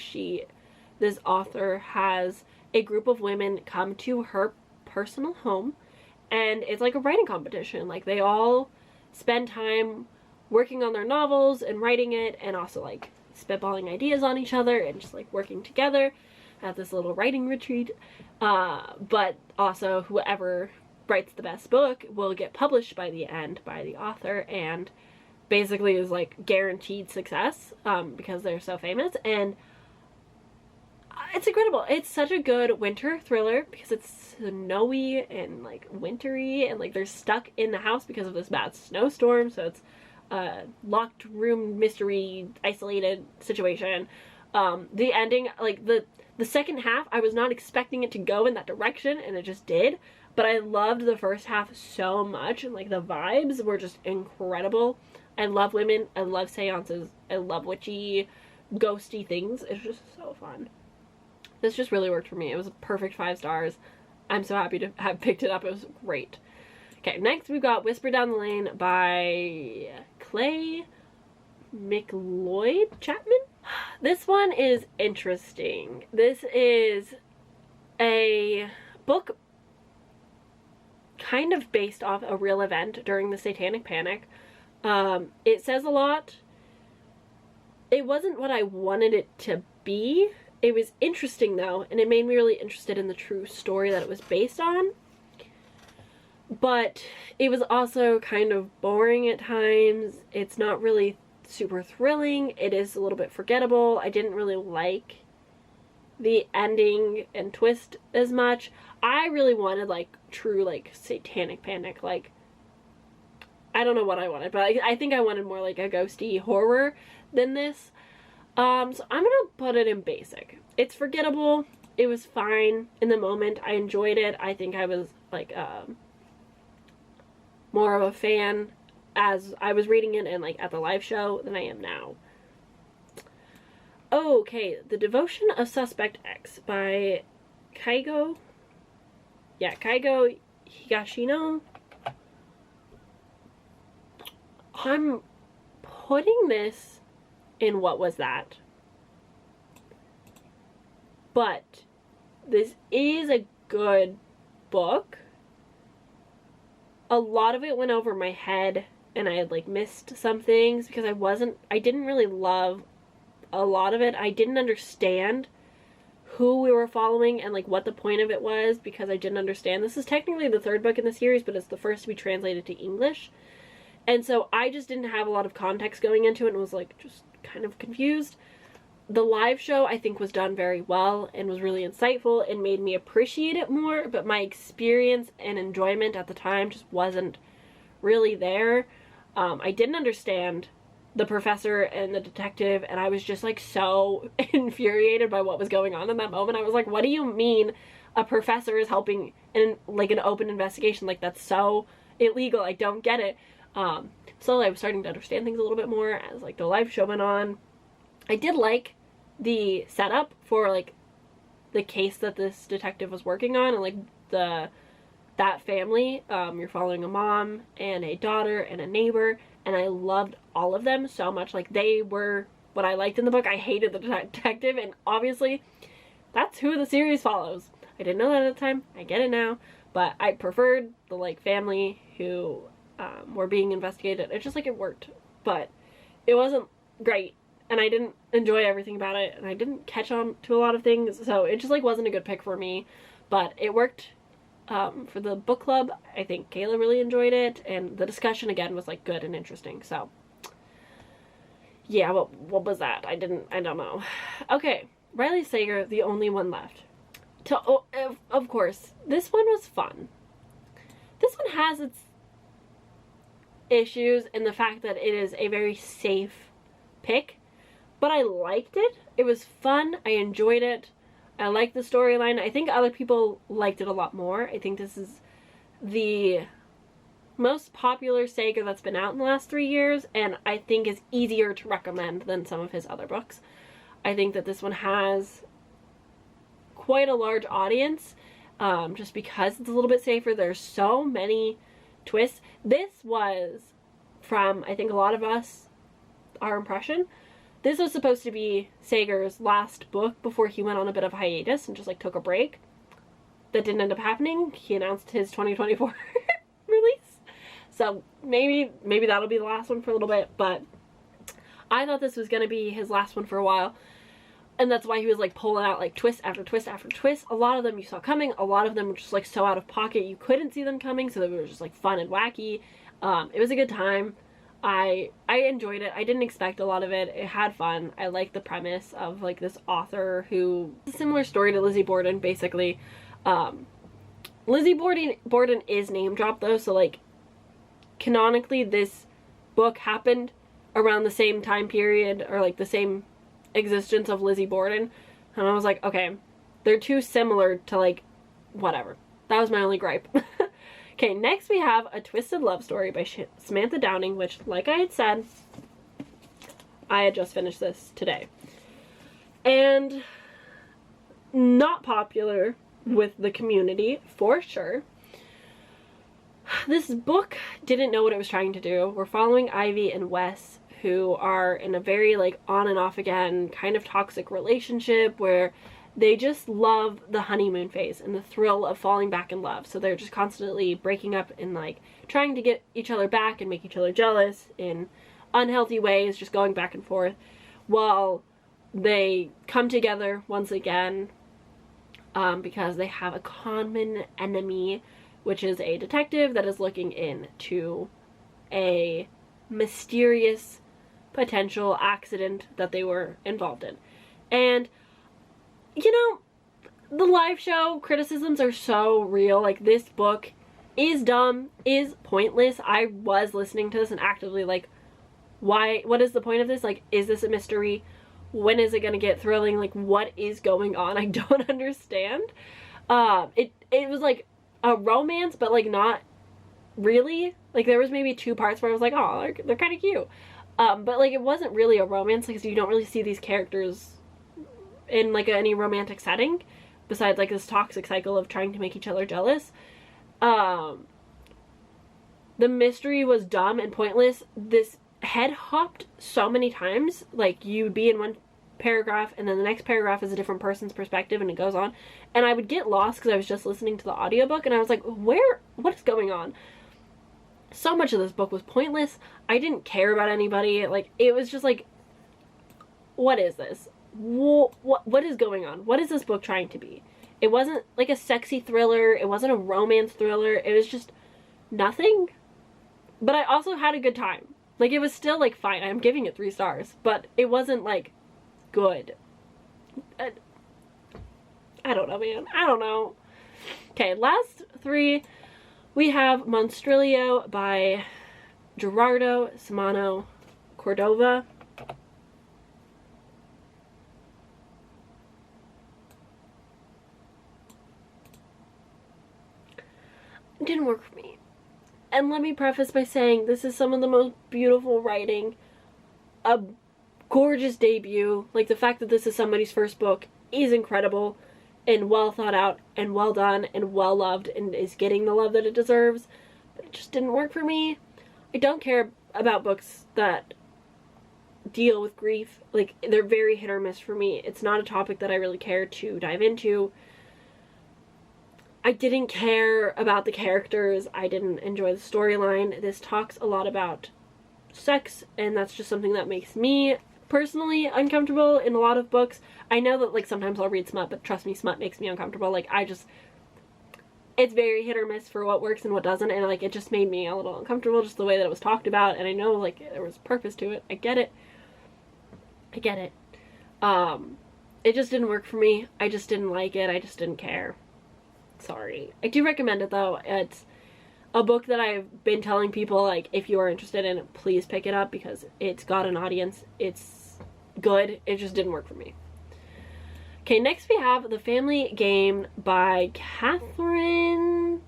this author has a group of women come to her personal home, and it's like a writing competition. Like, they all spend time working on their novels and writing it, and also like spitballing ideas on each other and just like working together at this little writing retreat. But also whoever writes the best book will get published by the end by the author, and basically is like guaranteed success because they're so famous. And it's incredible. It's such a good winter thriller because it's snowy and like wintry, and like they're stuck in the house because of this bad snowstorm, so it's a locked room mystery isolated situation. The ending, like the second half, I was not expecting it to go in that direction, and it just did, but I loved the first half so much, and like the vibes were just incredible. I love women, I love seances, I love witchy ghosty things. It's just so fun. This just really worked for me. It was a perfect 5 stars. I'm so happy to have picked it up. It was great. Okay, next we've got Whisper Down the Lane by Clay McLeod Chapman. This one is interesting. This is a book kind of based off a real event during the Satanic Panic. It says a lot. It wasn't what I wanted it to be. It was interesting though, and it made me really interested in the true story that it was based on. But it was also kind of boring at times. It's not really super thrilling. It is a little bit forgettable. I didn't really like the ending and twist as much. I really wanted like true like Satanic Panic. Like, I don't know what I wanted, but I think I wanted more like a ghosty horror than this. So I'm gonna put it in basic. It's forgettable. It was fine in the moment. I enjoyed it. I think I was like more of a fan as I was reading it and like at the live show than I am now. Okay, The Devotion of Suspect X by Kaigo Higashino. I'm putting this in What Was That? But this is a good book. A lot of it went over my head, and I had like missed some things because I didn't really love a lot of it. I didn't understand who we were following and like what the point of it was because I didn't understand. This is technically the 3rd book in the series, but it's the first to be translated to English. And so I just didn't have a lot of context going into it and was like just kind of confused. The live show, I think, was done very well and was really insightful and made me appreciate it more, but my experience and enjoyment at the time just wasn't really there. I didn't understand the professor and the detective, and I was just like so infuriated by what was going on in that moment. I was like, what do you mean a professor is helping in like an open investigation? Like, that's so illegal. I don't get it. Slowly I was starting to understand things a little bit more as like the live show went on. I did like the setup for like the case that this detective was working on, and like that family. You're following a mom and a daughter and a neighbor, and I loved all of them so much. Like, they were what I liked in the book. I hated the detective, and obviously that's who the series follows. I didn't know that at the time. I get it now, but I preferred the like family who were being investigated. It's just like it worked, but it wasn't great, and I didn't enjoy everything about it, and I didn't catch on to a lot of things, so it just like wasn't a good pick for me. But it worked for the book club. I think Kayla really enjoyed it, and the discussion again was like good and interesting. So yeah, what was that? I don't know. Okay, Riley Sager, The Only One Left. Of course, this one was fun. This one has its issues in the fact that it is a very safe pick, but I liked it. It was fun. I enjoyed it. I liked the storyline. I think other people liked it a lot more. I think this is the most popular Saga that's been out in the last 3 years, and I think is easier to recommend than some of his other books. I think that this one has quite a large audience, just because it's a little bit safer. There's so many twists. This was, from I think a lot of us, our impression, this was supposed to be Sager's last book before he went on a bit of hiatus and just like took a break. That didn't end up happening. He announced his 2024 release. So maybe that'll be the last one for a little bit, but I thought this was going to be his last one for a while. And that's why he was like pulling out like twist after twist after twist. A lot of them you saw coming. A lot of them were just like so out of pocket you couldn't see them coming. So they were just like fun and wacky. It was a good time. I enjoyed it. I didn't expect a lot of it. It had fun. I liked the premise of like this author who, a similar story to Lizzie Borden basically. Lizzie Borden is name dropped though, so like canonically this book happened around the same time period, or like the same existence of Lizzie Borden, and I was like, okay, they're too similar to like whatever. That was my only gripe. Okay, next we have A Twisted Love Story by Samantha Downing, which, like I had said, I had just finished this today. And not popular with the community, for sure. This book didn't know what it was trying to do. We're following Ivy and Wes, who are in a very like on and off again kind of toxic relationship where they just love the honeymoon phase and the thrill of falling back in love. So they're just constantly breaking up and like trying to get each other back and make each other jealous in unhealthy ways, just going back and forth, while they come together once again because they have a common enemy, which is a detective that is looking into a mysterious potential accident that they were involved in. And you know, the live show criticisms are so real. Like, this book is dumb, is pointless. I was listening to this and actively like, what is the point of this? Like, is this a mystery? When is it gonna get thrilling? Like, what is going on? I don't understand. It was like a romance, but like not really. Like, there was maybe 2 parts where I was like, oh, they're kind of cute. But like, it wasn't really a romance because you don't really see these characters in like any romantic setting besides like this toxic cycle of trying to make each other jealous. The mystery was dumb and pointless. This head hopped so many times. Like, you'd be in one paragraph and then the next paragraph is a different person's perspective and it goes on, and I would get lost because I was just listening to the audiobook and I was like, what is going on? So much of this book was pointless. I didn't care about anybody. Like, it was just like, what is this? What is going on? What is this book trying to be? It wasn't like a sexy thriller. It wasn't a romance thriller. It was just nothing. But I also had a good time. Like, it was still like fine. I'm giving it 3 stars, but it wasn't like good. I don't know, man. I don't know. Okay, last three. We have Monstrilio by Gerardo Simano Cordova. It didn't work for me. And let me preface by saying this is some of the most beautiful writing. A gorgeous debut. Like, the fact that this is somebody's first book is incredible and well thought out and well done and well loved and is getting the love that it deserves. But it just didn't work for me. I don't care about books that deal with grief. Like, they're very hit or miss for me. It's not a topic that I really care to dive into. I didn't care about the characters. I didn't enjoy the storyline. This talks a lot about sex, and that's just something that makes me personally uncomfortable in a lot of books. I know that, like, sometimes I'll read smut, but trust me, smut makes me uncomfortable. Like, it's very hit or miss for what works and what doesn't, and, like, it just made me a little uncomfortable, just the way that it was talked about, and I know, like, there was purpose to it. I get it. It just didn't work for me. I just didn't like it. I just didn't care. Sorry. I do recommend it, though. It's a book that I've been telling people, like, if you are interested in it, please pick it up, because it's got an audience. It's good. It just didn't work for me. Okay, next we have The Family Game by Catherine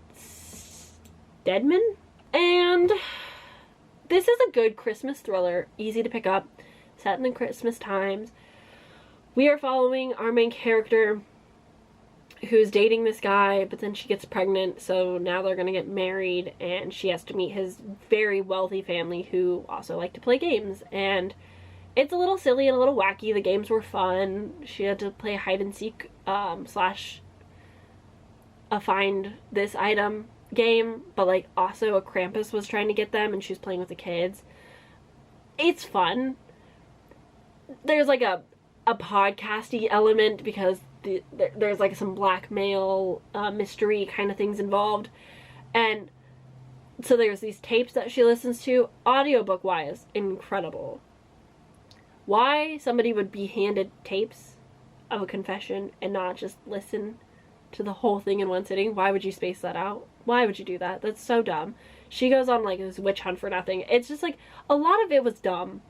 Stedman. And this is a good Christmas thriller, easy to pick up, set in the Christmas times. We are following our main character who's dating this guy, but then she gets pregnant, so now they're gonna get married, and she has to meet his very wealthy family who also like to play games. And it's a little silly and a little wacky. The games were fun. She had to play hide and seek slash a find this item game, but, like, also a Krampus was trying to get them, and she was playing with the kids. It's fun. There's, like, a podcasty element, because there's, like, some blackmail mystery kind of things involved, and so there's these tapes that she listens to. Audiobook wise, incredible. Why somebody would be handed tapes of a confession and not just listen to the whole thing in one sitting? Why would you space that out? Why would you do that? That's so dumb. She goes on, like, this witch hunt for nothing. It's just, like, a lot of it was dumb,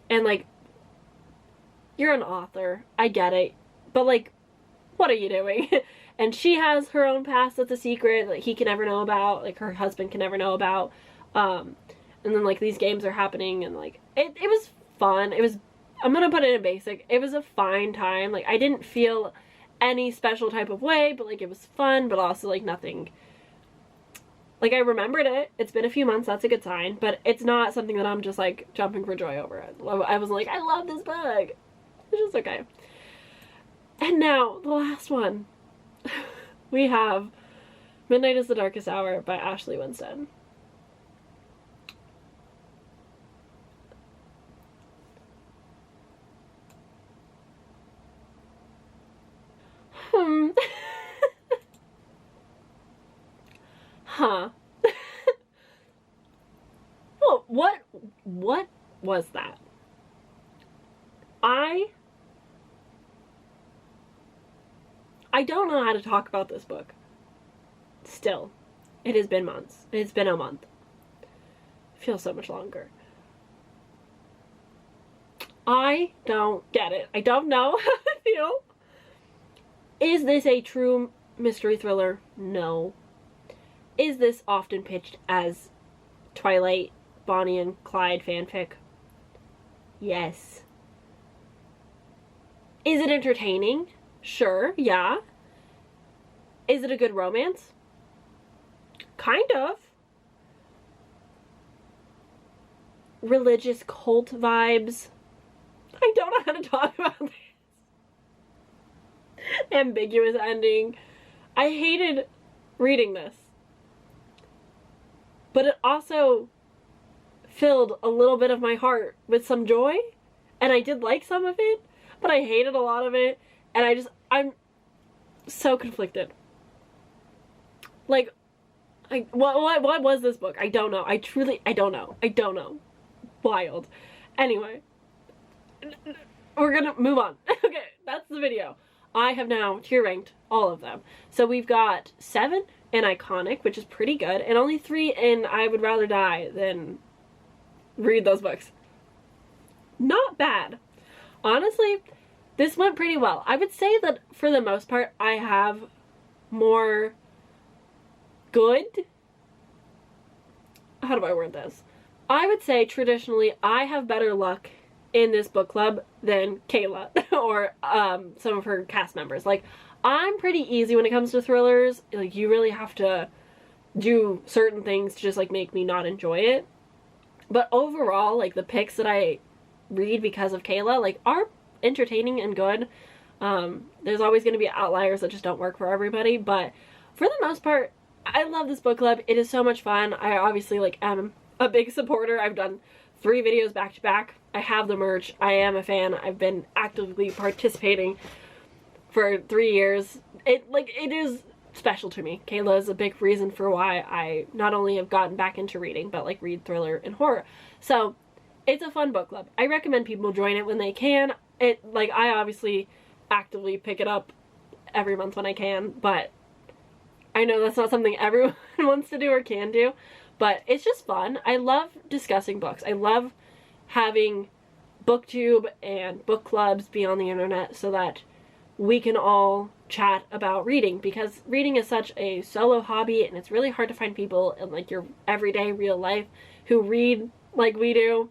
and, like, you're an author, I get it, but, like, what are you doing? And she has her own past that's a secret that he can never know about, like, her husband can never know about, and then, like, these games are happening, and, like, it was fun. It was, I'm gonna put it in basic, it was a fine time. Like, I didn't feel any special type of way, but, like, it was fun, but also, like, nothing, like, I remembered it. It's been a few months, that's a good sign, but it's not something that I'm just, like, jumping for joy over it. I was like, I love this book. It's just okay. And now, the last one. We have Midnight is the Darkest Hour by Ashley Winstead. Huh. Well, what was that? I don't know how to talk about this book. Still. It has been months. It's been a month. It feels so much longer. I don't get it. I don't know how I feel. Is this a true mystery thriller? No. Is this often pitched as Twilight, Bonnie and Clyde fanfic? Yes. Is it entertaining? Sure, yeah. Is it a good romance? Kind of. Religious cult vibes? I don't know how to talk about this. Ambiguous ending. I hated reading this. But it also filled a little bit of my heart with some joy. And I did like some of it, but I hated a lot of it. And I'm so conflicted. Like, what was this book? I don't know. I don't know. Wild. Anyway. we're gonna move on. Okay, that's the video. I have now tier ranked all of them. So we've got 7 in iconic, which is pretty good, and only 3 in I would rather die than read those books. Not bad. Honestly, this went pretty well. I would say that for the most part, I have more good. How do I word this? I would say traditionally I have better luck in this book club than Kayla or some of her cast members. Like, I'm pretty easy when it comes to thrillers. Like, you really have to do certain things to just like make me not enjoy it. But overall, like, the picks that I read because of Kayla, like, are entertaining and good. There's always going to be outliers that just don't work for everybody, but for the most part, I love this book club. It is so much fun. I obviously, like, am a big supporter. I've done 3 videos back to back. I have the merch. I am a fan. I've been actively participating for 3 years. It is special to me. Kayla is a big reason for why I not only have gotten back into reading, but like read thriller and horror. So it's a fun book club. I recommend people join it when they can. I obviously actively pick it up every month when I can, but I know that's not something everyone wants to do or can do, but it's just fun. I love discussing books. I love having booktube and book clubs be on the internet so that we can all chat about reading, because reading is such a solo hobby and it's really hard to find people in like your everyday real life who read like we do.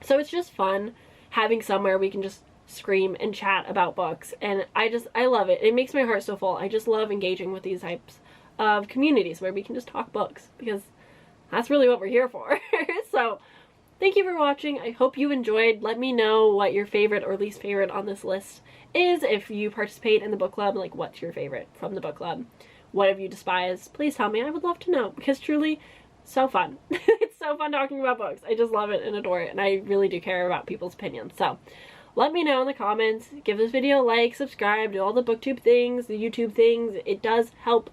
So it's just fun having somewhere we can just scream and chat about books, and I love it. It makes my heart so full. I just love engaging with these types of communities where we can just talk books, because that's really what we're here for. So thank you for watching. I hope you enjoyed. Let me know what your favorite or least favorite on this list is. If you participate in the book club, like, what's your favorite from the book club? What have you despised? Please tell me. I would love to know, because truly, so fun. It's so fun talking about books. I just love it and adore it, and I really do care about people's opinions. So let me know in the comments. Give this video a like, subscribe, do all the booktube things, the YouTube things. It does help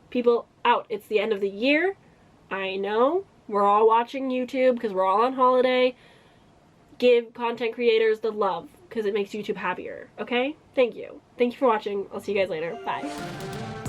people out. It's the end of the year. I know we're all watching YouTube because we're all on holiday. Give content creators the love, because it makes YouTube happier, okay? Thank you. Thank you for watching. I'll see you guys later. Bye.